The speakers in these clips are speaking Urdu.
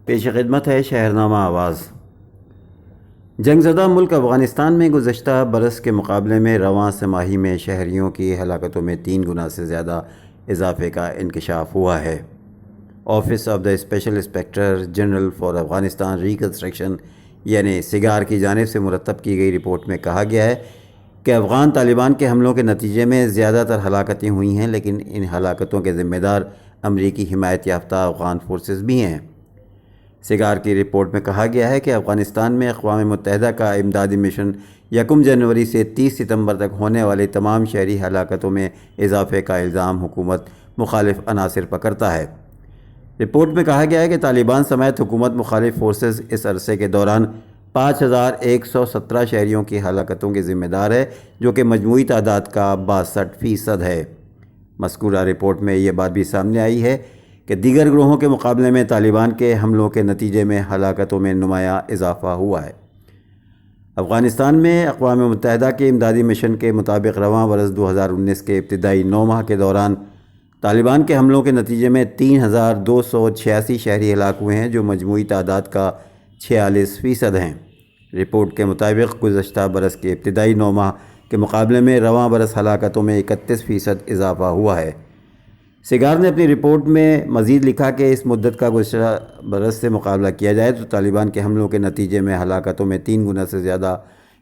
پیش خدمت ہے شہرنامہ آواز۔ جنگ زدہ ملک افغانستان میں گزشتہ برس کے مقابلے میں رواں سہ ماہی میں شہریوں کی ہلاکتوں میں 3 گنا سے زیادہ اضافے کا انکشاف ہوا ہے۔ Office of the special inspector general for Afghanistan reconstruction یعنی سگار کی جانب سے مرتب کی گئی رپورٹ میں کہا گیا ہے کہ افغان طالبان کے حملوں کے نتیجے میں زیادہ تر ہلاکتیں ہوئی ہیں، لیکن ان ہلاکتوں کے ذمہ دار امریکی حمایت یافتہ افغان فورسز بھی ہیں۔ سگار کی رپورٹ میں کہا گیا ہے کہ افغانستان میں اقوام متحدہ کا امدادی مشن 1 جنوری سے 30 ستمبر تک ہونے والی تمام شہری ہلاکتوں میں اضافے کا الزام حکومت مخالف عناصر پر کرتا ہے۔ رپورٹ میں کہا گیا ہے کہ طالبان سمیت حکومت مخالف فورسز اس عرصے کے دوران 5117 شہریوں کی ہلاکتوں کے ذمہ دار ہے، جو کہ مجموعی تعداد کا 62% ہے۔ مذکورہ رپورٹ میں یہ بات بھی سامنے آئی ہے کہ دیگر گروہوں کے مقابلے میں طالبان کے حملوں کے نتیجے میں ہلاکتوں میں نمایاں اضافہ ہوا ہے۔ افغانستان میں اقوام متحدہ کے امدادی مشن کے مطابق رواں برس 2019 کے ابتدائی 9 ماہ کے دوران طالبان کے حملوں کے نتیجے میں 3286 شہری ہلاک ہوئے ہیں، جو مجموعی تعداد کا 46% ہیں۔ رپورٹ کے مطابق گزشتہ برس کے ابتدائی 9 ماہ کے مقابلے میں رواں برس ہلاکتوں میں 31% اضافہ ہوا ہے۔ سگار نے اپنی رپورٹ میں مزید لکھا کہ اس مدت کا گزشتہ برس سے مقابلہ کیا جائے تو طالبان کے حملوں کے نتیجے میں ہلاکتوں میں 3 گنا سے زیادہ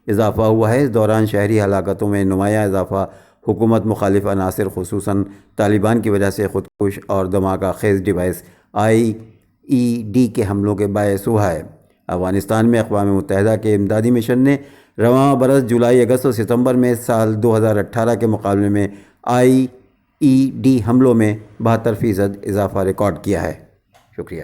اضافہ ہوا ہے۔ اس دوران شہری ہلاکتوں میں نمایاں اضافہ حکومت مخالف عناصر خصوصاً طالبان کی وجہ سے خودکش اور دھماکہ خیز ڈیوائس IED کے حملوں کے باعث ہوا ہے۔ افغانستان میں اقوام متحدہ کے امدادی مشن نے رواں برس جولائی، اگست اور ستمبر میں سال 2018 کے مقابلے میں IED حملوں میں 72% اضافہ ریکارڈ کیا ہے۔ شکریہ۔